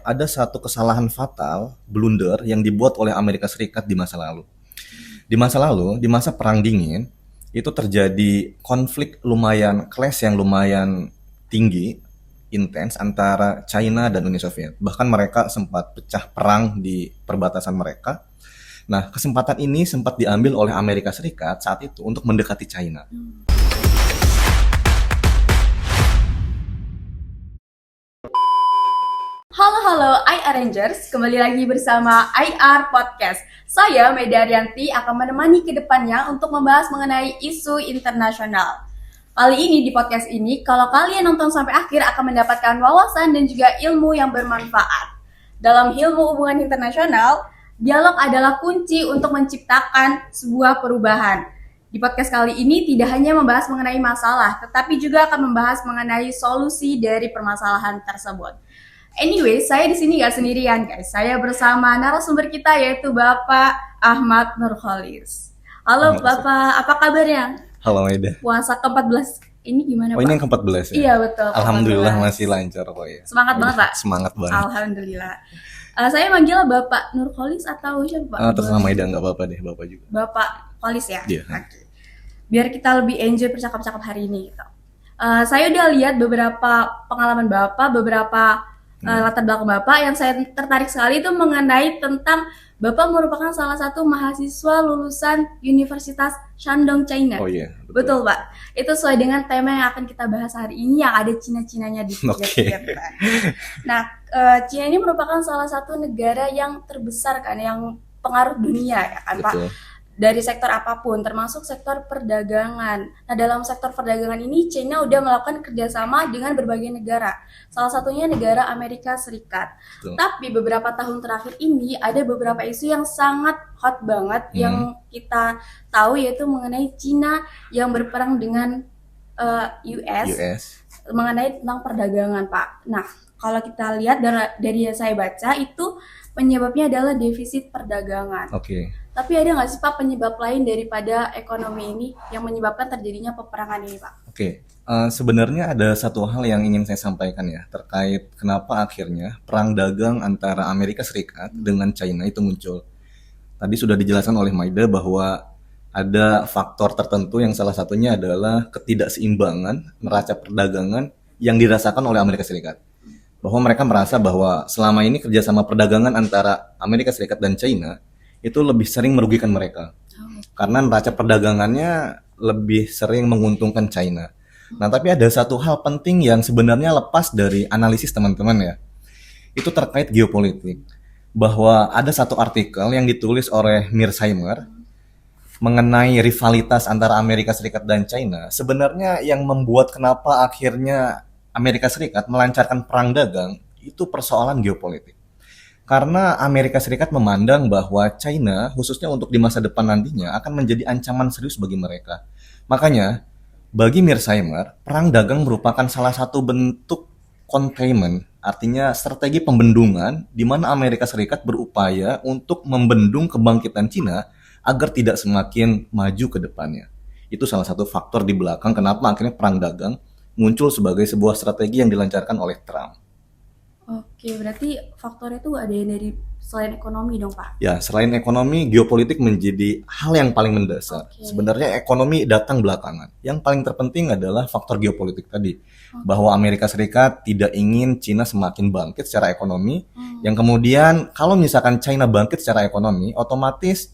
Ada satu kesalahan fatal, blunder yang dibuat oleh Amerika Serikat di masa lalu. Di masa Perang Dingin, itu terjadi konflik clash yang lumayan tinggi, intens antara China dan Uni Soviet. Bahkan mereka sempat pecah perang di perbatasan mereka. Nah, kesempatan ini sempat diambil oleh Amerika Serikat saat itu untuk mendekati China. Halo IR Rangers, kembali lagi bersama IR Podcast. Saya Meda Arianti akan menemani ke depannya untuk membahas mengenai isu internasional. Kali ini di podcast ini, kalau kalian nonton sampai akhir akan mendapatkan wawasan dan juga ilmu yang bermanfaat. Dalam ilmu hubungan internasional, dialog adalah kunci untuk menciptakan sebuah perubahan. Di podcast kali ini tidak hanya membahas mengenai masalah, tetapi juga akan membahas mengenai solusi dari permasalahan tersebut. Anyway, saya di sini nggak sendirian, guys. Saya bersama narasumber kita yaitu Bapak Ahmad Nurholis. Halo Bapak, apa kabarnya? Halo Maida. Puasa ke-14 ini gimana Pak? Ini yang ke-14 ya? Iya betul. Alhamdulillah 14. masih lancar kok ya. Semangat banget Pak? Semangat banget. Alhamdulillah. Saya manggil Bapak Nurholis atau siapa Pak? Terserah Maida, nggak apa-apa deh, Bapak juga. Bapak Holis ya? Iya. Oke. Biar kita lebih enjoy percakapan hari ini gitu. Saya udah lihat beberapa pengalaman Bapak, beberapa latar belakang Bapak yang saya tertarik sekali itu mengenai tentang Bapak merupakan salah satu mahasiswa lulusan Universitas Shandong China. Oh iya, betul Pak. Itu sesuai dengan tema yang akan kita bahas hari ini yang ada Cina-Cinanya di Oke. Nah, Cina ini merupakan salah satu negara yang terbesar kan, yang pengaruh dunia ya kan Pak. Betul. Dari sektor apapun, termasuk sektor perdagangan. Nah, dalam sektor perdagangan ini, China udah melakukan kerjasama dengan berbagai negara. Salah satunya negara Amerika Serikat. Betul. Tapi beberapa tahun terakhir ini, ada beberapa isu yang sangat hot banget yang kita tahu, yaitu mengenai China yang berperang dengan US. Mengenai tentang perdagangan, Pak. Nah, kalau kita lihat dari yang saya baca, itu penyebabnya adalah defisit perdagangan. Oke. Tapi ada nggak sih Pak penyebab lain daripada ekonomi ini yang menyebabkan terjadinya peperangan ini Pak? Oke. Sebenarnya ada satu hal yang ingin saya sampaikan ya, terkait kenapa akhirnya perang dagang antara Amerika Serikat dengan China itu muncul. Tadi sudah dijelaskan oleh Maida bahwa ada faktor tertentu yang salah satunya adalah ketidakseimbangan neraca perdagangan yang dirasakan oleh Amerika Serikat. Bahwa mereka merasa bahwa selama ini kerjasama perdagangan antara Amerika Serikat dan China itu lebih sering merugikan mereka. Karena neraca perdagangannya lebih sering menguntungkan China. Nah, tapi ada satu hal penting yang sebenarnya lepas dari analisis teman-teman ya. Itu terkait geopolitik. Bahwa ada satu artikel yang ditulis oleh Mearsheimer mengenai rivalitas antara Amerika Serikat dan China. Sebenarnya yang membuat kenapa akhirnya Amerika Serikat melancarkan perang dagang itu persoalan geopolitik. Karena Amerika Serikat memandang bahwa China, khususnya untuk di masa depan nantinya, akan menjadi ancaman serius bagi mereka. Makanya, bagi Mearsheimer, perang dagang merupakan salah satu bentuk containment, artinya strategi pembendungan di mana Amerika Serikat berupaya untuk membendung kebangkitan China agar tidak semakin maju ke depannya. Itu salah satu faktor di belakang kenapa akhirnya perang dagang muncul sebagai sebuah strategi yang dilancarkan oleh Trump. Oke, berarti faktornya tuh ada yang dari selain ekonomi dong Pak? Ya, selain ekonomi, geopolitik menjadi hal yang paling mendasar. Oke. Sebenarnya ekonomi datang belakangan. Yang paling terpenting adalah faktor geopolitik tadi. Bahwa Amerika Serikat tidak ingin China semakin bangkit secara ekonomi. Yang kemudian, kalau misalkan China bangkit secara ekonomi, otomatis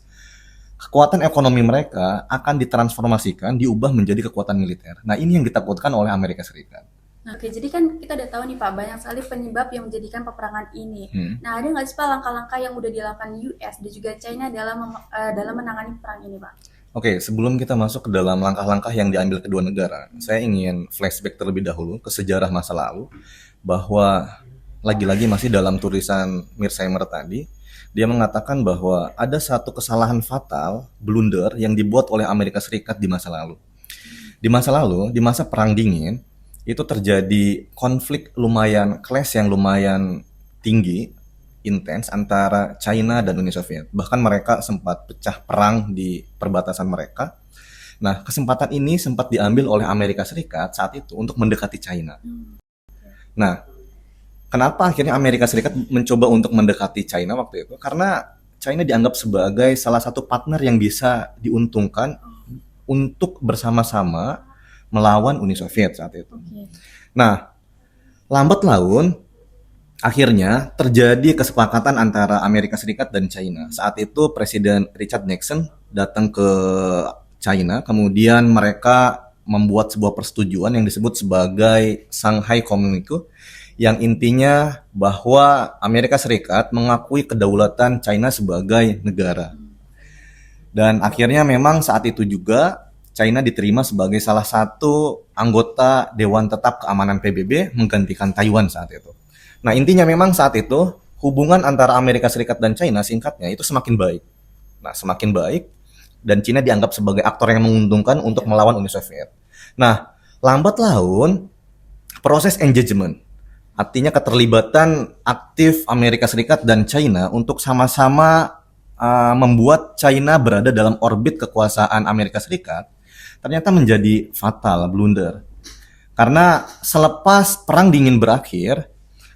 kekuatan ekonomi mereka akan ditransformasikan, diubah menjadi kekuatan militer. Nah, ini yang ditakutkan oleh Amerika Serikat. Nah, oke, jadi kan kita udah tahu nih Pak, banyak sekali penyebab yang menjadikan peperangan ini. Nah, ada nggak sih Pak langkah-langkah yang udah dilakukan US dan juga China dalam menangani perang ini Pak? Oke, sebelum kita masuk ke dalam langkah-langkah yang diambil kedua negara, saya ingin flashback terlebih dahulu ke sejarah masa lalu, bahwa lagi-lagi masih dalam tulisan Mearsheimer tadi, dia mengatakan bahwa ada satu kesalahan fatal, blunder yang dibuat oleh Amerika Serikat di masa lalu. Di masa Perang Dingin, itu terjadi konflik clash yang lumayan tinggi, intens antara China dan Uni Soviet. Bahkan mereka sempat pecah perang di perbatasan mereka. Nah, kesempatan ini sempat diambil oleh Amerika Serikat saat itu untuk mendekati China. Nah, Kenapa akhirnya Amerika Serikat mencoba untuk mendekati China waktu itu? Karena China dianggap sebagai salah satu partner yang bisa diuntungkan untuk bersama-sama melawan Uni Soviet saat itu. Oke. Nah, lambat laun akhirnya terjadi kesepakatan antara Amerika Serikat dan China. Saat itu Presiden Richard Nixon datang ke China, kemudian mereka membuat sebuah persetujuan yang disebut sebagai Shanghai Communique, yang intinya bahwa Amerika Serikat mengakui kedaulatan China sebagai negara. Dan akhirnya memang saat itu juga China diterima sebagai salah satu anggota Dewan Tetap Keamanan PBB menggantikan Taiwan saat itu. Nah, intinya memang saat itu hubungan antara Amerika Serikat dan China singkatnya itu semakin baik. Nah, semakin baik dan China dianggap sebagai aktor yang menguntungkan untuk melawan Uni Soviet. Nah, lambat laun proses engagement, artinya keterlibatan aktif Amerika Serikat dan China untuk sama-sama membuat China berada dalam orbit kekuasaan Amerika Serikat ternyata menjadi fatal, blunder. Karena selepas Perang Dingin berakhir,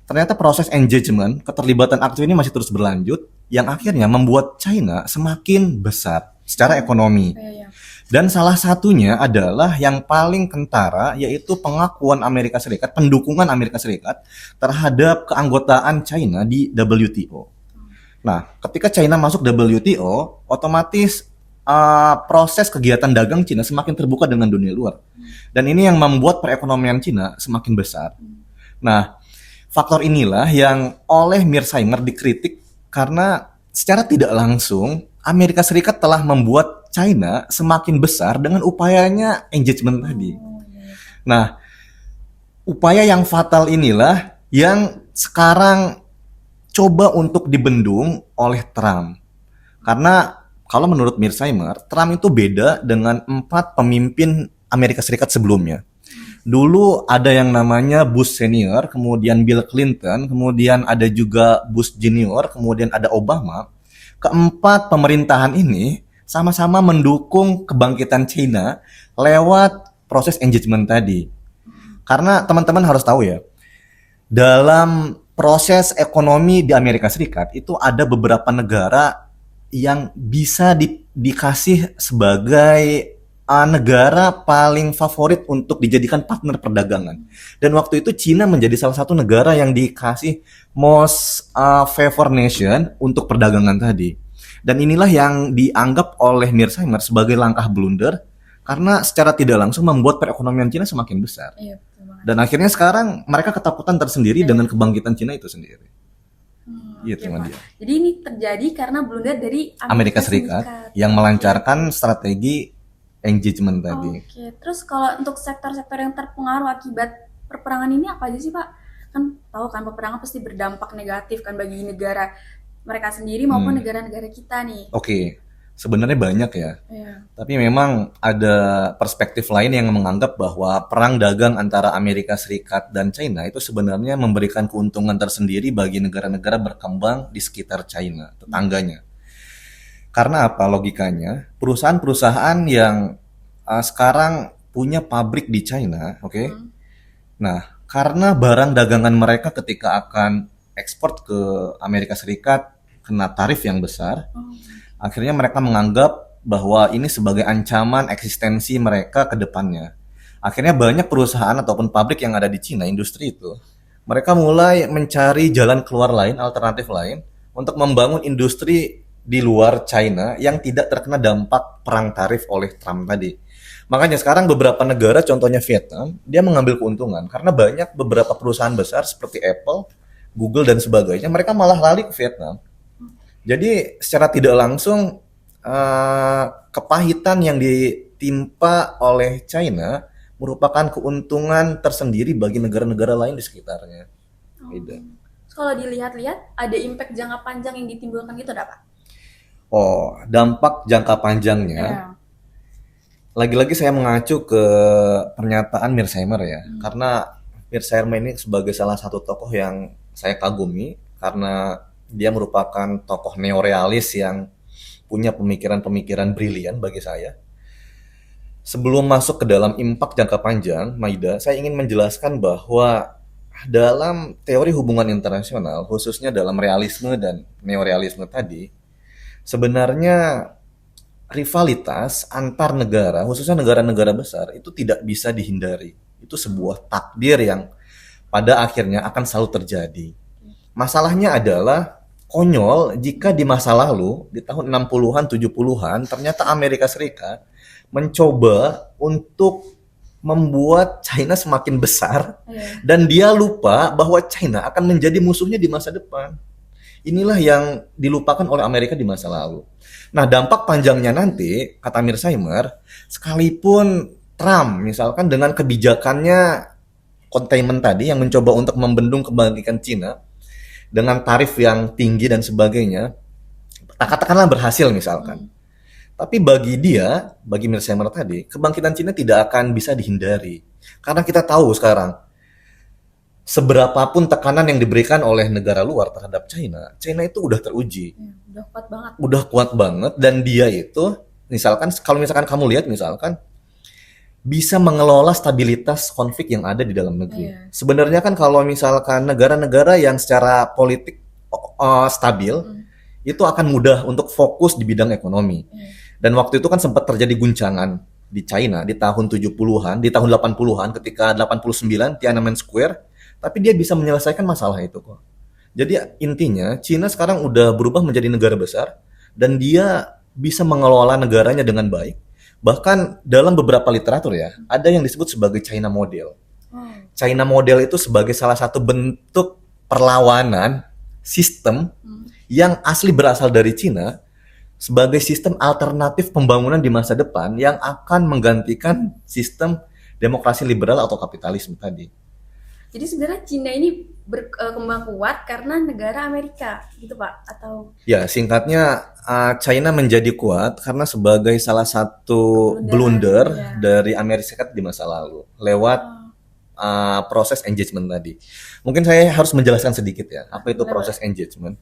ternyata proses engagement, keterlibatan aktif ini masih terus berlanjut, yang akhirnya membuat China semakin besar secara ekonomi. Iya, iya. Dan salah satunya adalah yang paling kentara, yaitu pengakuan Amerika Serikat, pendukungan Amerika Serikat terhadap keanggotaan China di WTO. Nah, ketika China masuk WTO, otomatis proses kegiatan dagang China semakin terbuka dengan dunia luar. Dan ini yang membuat perekonomian China semakin besar. Nah, faktor inilah yang oleh Mearsheimer dikritik karena secara tidak langsung Amerika Serikat telah membuat China semakin besar dengan upayanya engagement tadi. Nah, upaya yang fatal inilah yang sekarang coba untuk dibendung oleh Trump. Karena kalau menurut Mearsheimer, Trump itu beda dengan 4 pemimpin Amerika Serikat sebelumnya. Dulu ada yang namanya Bush Senior, kemudian Bill Clinton, kemudian ada juga Bush Junior, kemudian ada Obama. Keempat pemerintahan ini sama-sama mendukung kebangkitan China lewat proses engagement tadi. Karena teman-teman harus tahu ya, dalam proses ekonomi di Amerika Serikat itu ada beberapa negara yang bisa dikasih sebagai negara paling favorit untuk dijadikan partner perdagangan. Dan waktu itu China menjadi salah satu negara yang dikasih most favor nation untuk perdagangan tadi. Dan inilah yang dianggap oleh Mearsheimer sebagai langkah blunder karena secara tidak langsung membuat perekonomian China semakin besar. Iya, betul banget. Dan akhirnya sekarang mereka ketakutan tersendiri dengan kebangkitan China itu sendiri. Gitu, Oke, Pak. Nadia. Jadi ini terjadi karena blunder dari Amerika Serikat yang melancarkan strategi engagement tadi. Oke, terus kalau untuk sektor-sektor yang terpengaruh akibat perperangan ini apa aja sih, Pak? Kan tahu kan peperangan pasti berdampak negatif kan bagi negara mereka sendiri maupun negara-negara kita nih. Oke, sebenarnya banyak ya. Iya. Tapi memang ada perspektif lain yang menganggap bahwa perang dagang antara Amerika Serikat dan China itu sebenarnya memberikan keuntungan tersendiri bagi negara-negara berkembang di sekitar China, tetangganya. Karena apa logikanya? Perusahaan-perusahaan yang sekarang punya pabrik di China, oke? Nah, karena barang dagangan mereka ketika akan ekspor ke Amerika Serikat kena tarif yang besar, akhirnya mereka menganggap bahwa ini sebagai ancaman eksistensi mereka ke depannya. Akhirnya banyak perusahaan ataupun pabrik yang ada di China, industri itu, mereka mulai mencari jalan keluar lain, alternatif lain, untuk membangun industri di luar China yang tidak terkena dampak perang tarif oleh Trump tadi. Makanya sekarang beberapa negara, contohnya Vietnam, dia mengambil keuntungan karena banyak beberapa perusahaan besar seperti Apple, Google dan sebagainya, mereka malah lari ke Vietnam. Jadi secara tidak langsung kepahitan yang ditimpa oleh China merupakan keuntungan tersendiri bagi negara-negara lain di sekitarnya. Beda. Terus kalau dilihat-lihat ada impact jangka panjang yang ditimbulkan gitu ada, Pak? Oh, dampak jangka panjangnya. Iya. Lagi-lagi saya mengacu ke pernyataan Mearsheimer ya, karena Mearsheimer ini sebagai salah satu tokoh yang saya kagumi karena dia merupakan tokoh neorealis yang punya pemikiran-pemikiran brilian bagi saya. Sebelum masuk ke dalam impact jangka panjang, Maida, saya ingin menjelaskan bahwa dalam teori hubungan internasional, khususnya dalam realisme dan neorealisme tadi, sebenarnya rivalitas antar negara, khususnya negara-negara besar, itu tidak bisa dihindari. Itu sebuah takdir yang pada akhirnya akan selalu terjadi. Masalahnya adalah konyol jika di masa lalu, di tahun 60-an, 70-an, ternyata Amerika Serikat mencoba untuk membuat China semakin besar Iya. dan dia lupa bahwa China akan menjadi musuhnya di masa depan. Inilah yang dilupakan oleh Amerika di masa lalu. Nah, dampak panjangnya nanti, kata Mearsheimer, sekalipun Trump misalkan dengan kebijakannya containment tadi yang mencoba untuk membendung kebangkitan Cina dengan tarif yang tinggi dan sebagainya, katakanlah berhasil misalkan. Tapi bagi dia, bagi Mearsheimer tadi, kebangkitan Cina tidak akan bisa dihindari. Karena kita tahu sekarang, seberapapun tekanan yang diberikan oleh negara luar terhadap China, China itu udah teruji, Iya, udah kuat banget. udah kuat banget, dan dia itu, misalkan, kalau misalkan kamu lihat misalkan, bisa mengelola stabilitas konflik yang ada di dalam negeri. Iya. Sebenarnya kan kalau misalkan negara-negara yang secara politik stabil, itu akan mudah untuk fokus di bidang ekonomi. Iya. Dan waktu itu kan sempat terjadi guncangan di China di tahun 70-an, di tahun 80-an ketika 89 Tiananmen Square, tapi dia bisa menyelesaikan masalah itu kok. Jadi intinya China sekarang udah berubah menjadi negara besar dan dia bisa mengelola negaranya dengan baik. Bahkan dalam beberapa literatur ya, ada yang disebut sebagai China model. Oh. China model itu sebagai salah satu bentuk perlawanan sistem yang asli berasal dari Cina sebagai sistem alternatif pembangunan di masa depan yang akan menggantikan sistem demokrasi liberal atau kapitalisme tadi. Jadi sebenarnya Cina ini berkembang kuat karena negara Amerika, gitu Pak? Atau Ya, singkatnya China menjadi kuat karena sebagai salah satu blunder ya. dari Amerika Serikat di masa lalu lewat proses engagement tadi. Mungkin saya harus menjelaskan sedikit ya, apa itu Boleh, proses engagement.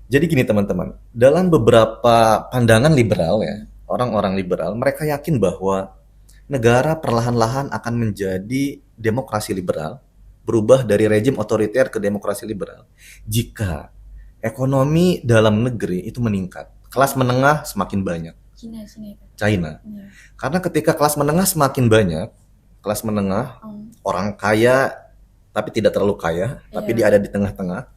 Jadi gini teman-teman, dalam beberapa pandangan liberal ya, orang-orang liberal, mereka yakin bahwa negara perlahan-lahan akan menjadi demokrasi liberal, berubah dari rejim otoriter ke demokrasi liberal. Jika ekonomi dalam negeri itu meningkat, kelas menengah semakin banyak, Cina itu. China. Iya. Karena ketika kelas menengah semakin banyak, kelas menengah, orang kaya tapi tidak terlalu kaya, tapi dia ada di tengah-tengah.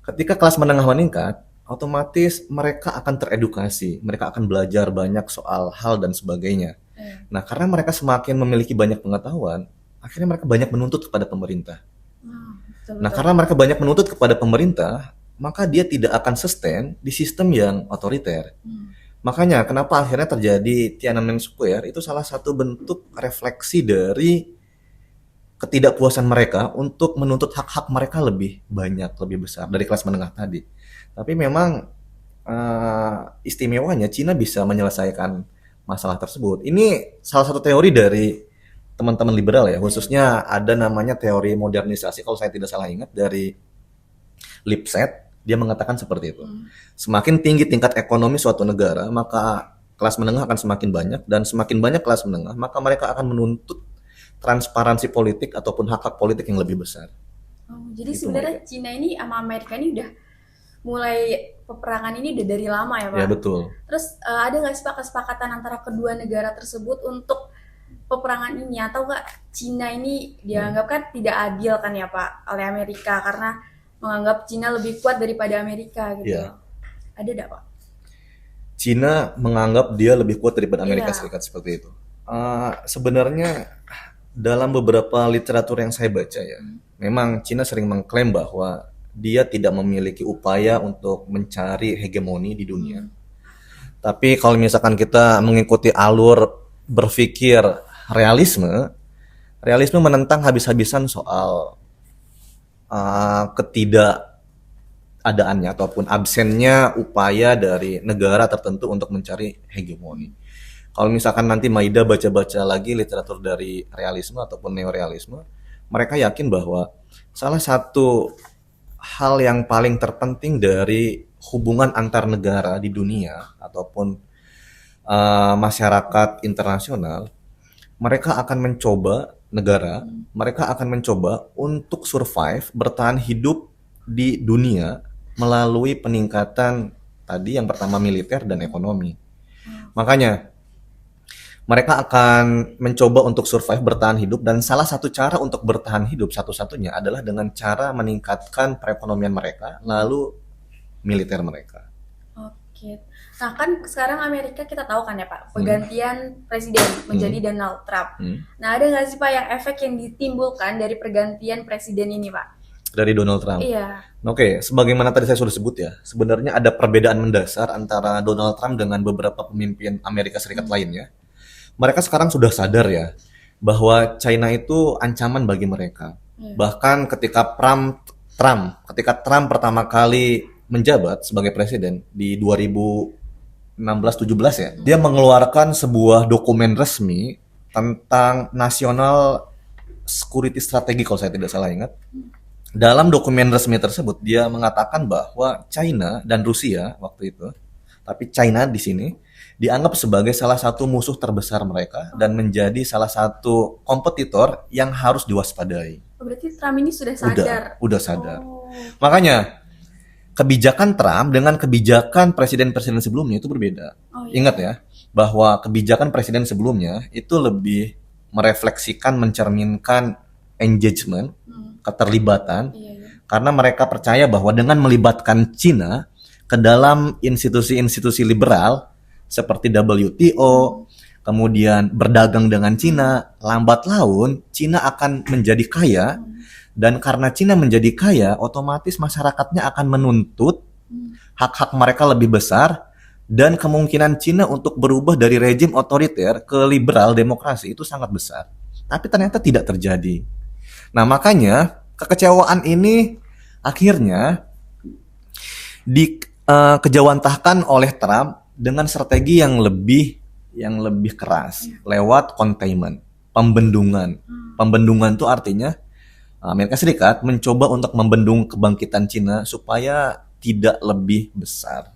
Ketika kelas menengah meningkat, otomatis mereka akan teredukasi, mereka akan belajar banyak soal hal dan sebagainya. Nah, karena mereka semakin memiliki banyak pengetahuan, akhirnya mereka banyak menuntut kepada pemerintah. Nah, karena mereka banyak menuntut kepada pemerintah, maka dia tidak akan sustain di sistem yang otoriter. Makanya kenapa akhirnya terjadi Tiananmen Square itu salah satu bentuk refleksi dari ketidakpuasan mereka untuk menuntut hak-hak mereka lebih banyak, lebih besar dari kelas menengah tadi. Tapi memang istimewanya Cina bisa menyelesaikan masalah tersebut. Ini salah satu teori dari teman-teman liberal ya, khususnya ada namanya teori modernisasi kalau saya tidak salah ingat dari Lipset. Dia mengatakan seperti itu. Semakin tinggi tingkat ekonomi suatu negara, maka kelas menengah akan semakin banyak, dan semakin banyak kelas menengah, maka mereka akan menuntut transparansi politik ataupun hak-hak politik yang lebih besar. Jadi Itu sebenarnya mereka. Cina ini sama Amerika ini udah mulai peperangan ini udah dari lama ya Pak? Ya betul. Terus ada nggak sih Pak kesepakatan antara kedua negara tersebut untuk peperangan ini, atau nggak Cina ini dianggap kan tidak adil kan ya Pak oleh Amerika karena menganggap Cina lebih kuat daripada Amerika gitu. Iya. Ada nggak Pak? Cina menganggap dia lebih kuat daripada Amerika Iya. Serikat seperti itu. Sebenarnya dalam beberapa literatur yang saya baca ya, memang Cina sering mengklaim bahwa dia tidak memiliki upaya untuk mencari hegemoni di dunia. Tapi kalau misalkan kita mengikuti alur berpikir realisme, realisme menentang habis-habisan soal ketidakadaannya ataupun absennya upaya dari negara tertentu untuk mencari hegemoni. Kalau misalkan nanti Maida baca-baca lagi literatur dari realisme ataupun neorealisme, mereka yakin bahwa salah satu hal yang paling terpenting dari hubungan antar negara di dunia ataupun masyarakat internasional, mereka akan mencoba negara, mereka akan mencoba untuk survive, bertahan hidup di dunia melalui peningkatan tadi yang pertama militer dan ekonomi. Makanya mereka akan mencoba untuk survive, bertahan hidup, dan salah satu cara untuk bertahan hidup satu-satunya adalah dengan cara meningkatkan perekonomian mereka, lalu militer mereka. Oke. Nah kan sekarang Amerika kita tahu kan ya Pak, pergantian presiden menjadi Donald Trump. Nah ada nggak sih Pak yang efek yang ditimbulkan dari pergantian presiden ini Pak? Dari Donald Trump. Iya. Oke, sebagaimana tadi saya sudah sebut ya, sebenarnya ada perbedaan mendasar antara Donald Trump dengan beberapa pemimpin Amerika Serikat lainnya. Mereka sekarang sudah sadar ya, bahwa China itu ancaman bagi mereka. Bahkan ketika Trump pertama kali menjabat sebagai presiden di 2016-17 ya, dia mengeluarkan sebuah dokumen resmi tentang National Security Strategy kalau saya tidak salah ingat. Dalam dokumen resmi tersebut dia mengatakan bahwa China dan Rusia waktu itu, tapi China di sini dianggap sebagai salah satu musuh terbesar mereka dan menjadi salah satu kompetitor yang harus diwaspadai. Berarti Trump ini sudah sadar. Udah sadar. Makanya kebijakan Trump dengan kebijakan presiden-presiden sebelumnya itu berbeda. Ingat ya, bahwa kebijakan presiden sebelumnya itu lebih merefleksikan, mencerminkan engagement, keterlibatan, karena mereka percaya bahwa dengan melibatkan Cina ke dalam institusi-institusi liberal seperti WTO, kemudian berdagang dengan Cina, lambat laun Cina akan menjadi kaya, dan karena Cina menjadi kaya, otomatis masyarakatnya akan menuntut hak-hak mereka lebih besar, dan kemungkinan Cina untuk berubah dari rejim otoriter ke liberal demokrasi itu sangat besar. Tapi ternyata tidak terjadi. Nah makanya kekecewaan ini akhirnya dikejawantahkan oleh Trump dengan strategi yang lebih keras lewat containment, pembendungan. Pembendungan itu artinya Amerika Serikat mencoba untuk membendung kebangkitan Cina supaya tidak lebih besar.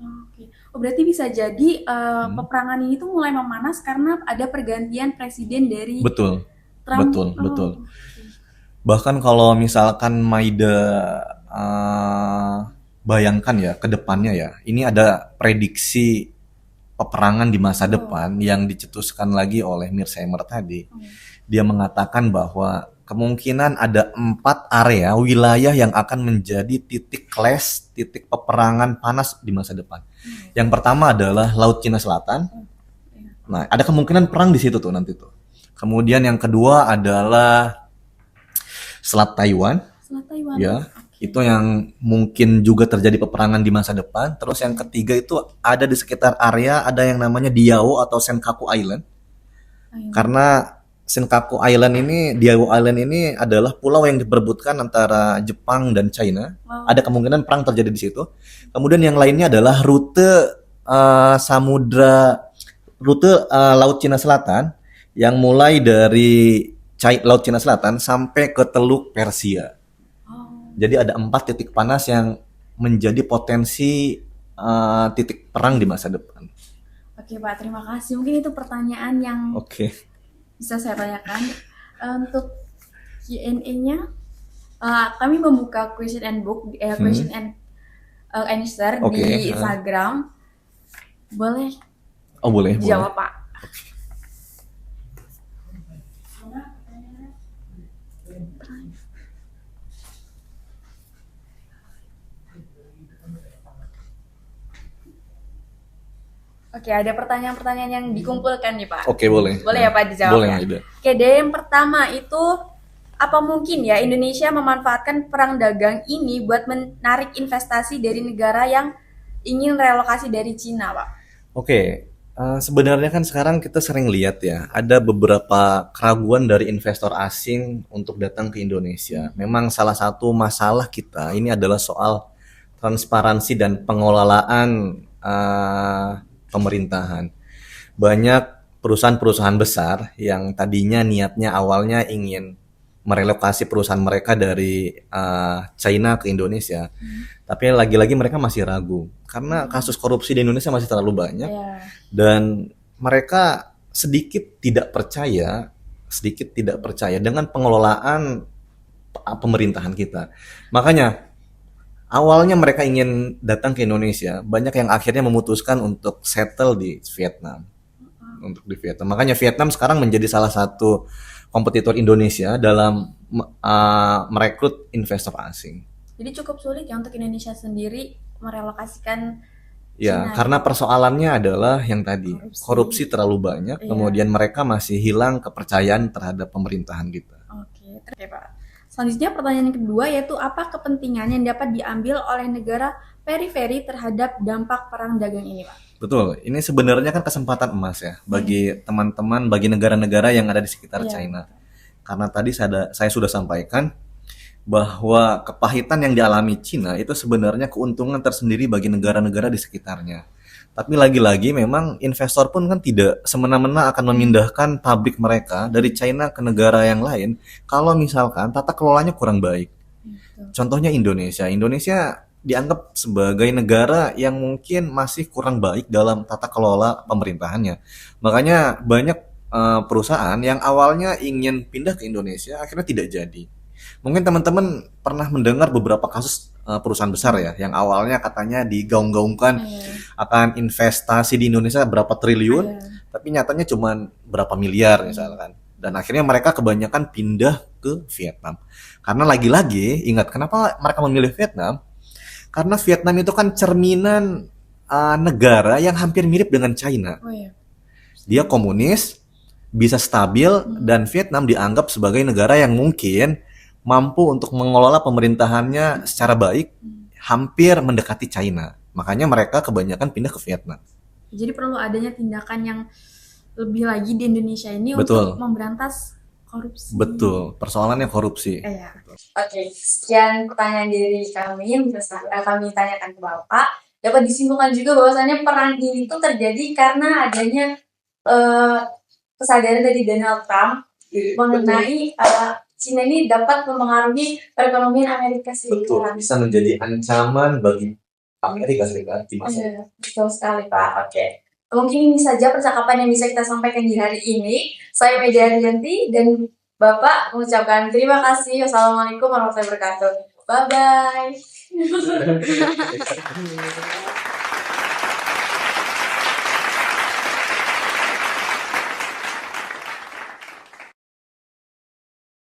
Oke. Oh, berarti bisa jadi peperangan ini tuh mulai memanas karena ada pergantian presiden dari Betul. Trump. Betul. Bahkan kalau misalkan Maida bayangkan ya ke depannya ya, ini ada prediksi peperangan di masa depan yang dicetuskan lagi oleh Mearsheimer tadi. Dia mengatakan bahwa kemungkinan ada 4 area wilayah yang akan menjadi titik clash, titik peperangan panas di masa depan. Yang pertama adalah Laut Cina Selatan. Nah, ada kemungkinan perang di situ tuh nanti tuh. Kemudian yang kedua adalah Selat Taiwan. Ya, itu yang mungkin juga terjadi peperangan di masa depan. Terus yang ketiga itu ada di sekitar area ada yang namanya Diao atau Senkaku Island. Karena Senkaku Island ini, Diao Island ini adalah pulau yang diperebutkan antara Jepang dan China. Ada kemungkinan perang terjadi di situ. Kemudian yang lainnya adalah rute Laut Cina Selatan yang mulai dari Laut Cina Selatan sampai ke Teluk Persia. Jadi ada 4 titik panas yang menjadi potensi titik perang di masa depan. Oke Pak, terima kasih. Mungkin itu pertanyaan yang bisa saya tanyakan. Untuk Q&A-nya, kami membuka question and answer di Instagram. Boleh? Boleh. Jawab Pak. Oke, ada pertanyaan-pertanyaan yang dikumpulkan nih Pak. Oke, boleh. Boleh ya Pak dijawab boleh, ya? Boleh, Oke, deh yang pertama itu, apa mungkin ya Indonesia memanfaatkan perang dagang ini buat menarik investasi dari negara yang ingin relokasi dari Cina Pak? Oke, sebenarnya kan sekarang kita sering lihat ya, ada beberapa keraguan dari investor asing untuk datang ke Indonesia. Memang salah satu masalah kita ini adalah soal transparansi dan pengelolaan pemerintahan. Banyak perusahaan-perusahaan besar yang tadinya niatnya awalnya ingin merelokasi perusahaan mereka dari China ke Indonesia, tapi lagi-lagi mereka masih ragu karena kasus korupsi di Indonesia masih terlalu banyak dan mereka sedikit tidak percaya sedikit tidak percaya dengan pengelolaan pemerintahan kita. Makanya awalnya mereka ingin datang ke Indonesia, banyak yang akhirnya memutuskan untuk settle di Vietnam. Untuk di Vietnam. Makanya Vietnam sekarang menjadi salah satu kompetitor Indonesia dalam merekrut investor asing. Jadi cukup sulit ya untuk Indonesia sendiri merelokasikan Ya, Cina. karena persoalannya adalah yang tadi, Korupsi. korupsi terlalu banyak, Iya. kemudian mereka masih hilang kepercayaan terhadap pemerintahan kita. Oke, Pak. Selanjutnya pertanyaan yang kedua yaitu apa kepentingan yang dapat diambil oleh negara periferi terhadap dampak perang dagang ini, Pak? Betul, ini sebenarnya kan kesempatan emas ya bagi teman-teman, bagi negara-negara yang ada di sekitar Iya. China. Karena tadi saya sudah sampaikan bahwa kepahitan yang dialami Cina itu sebenarnya keuntungan tersendiri bagi negara-negara di sekitarnya. Tapi lagi-lagi memang investor pun kan tidak semena-mena akan memindahkan pabrik mereka dari China ke negara yang lain kalau misalkan tata kelolanya kurang baik. Contohnya Indonesia. Indonesia dianggap sebagai negara yang mungkin masih kurang baik dalam tata kelola pemerintahannya. Makanya banyak perusahaan yang awalnya ingin pindah ke Indonesia akhirnya tidak jadi. Mungkin teman-teman pernah mendengar beberapa kasus perusahaan besar ya yang awalnya katanya digaung-gaungkan akan investasi di Indonesia berapa triliun, tapi nyatanya cuma berapa miliar misalkan. Dan akhirnya mereka kebanyakan pindah ke Vietnam. Karena lagi-lagi ingat kenapa mereka memilih Vietnam? Karena Vietnam itu kan cerminan negara yang hampir mirip dengan China. Oh iya. Dia komunis, bisa stabil, dan Vietnam dianggap sebagai negara yang mungkin mampu untuk mengelola pemerintahannya secara baik, hampir mendekati China. Makanya mereka kebanyakan pindah ke Vietnam. Jadi perlu adanya tindakan yang lebih lagi di Indonesia ini Betul. untuk memberantas korupsi. Betul, persoalannya korupsi. Iya. Oke, sekian pertanyaan dari kami yang bisa kami tanyakan ke Bapak. Dapat disimpulkan juga bahwasannya perang ini itu terjadi karena adanya kesadaran dari Donald Trump mengenai Cina ini dapat mempengaruhi perekonomian Amerika Serikat. Bisa menjadi ancaman bagi Amerika Serikat di masa Iya, betul sekali Pak. Oke. Mungkin ini saja percakapan yang bisa kita sampaikan di hari ini. Saya Media Rianti dan Bapak mengucapkan terima kasih. Wassalamualaikum warahmatullahi wabarakatuh. Bye-bye.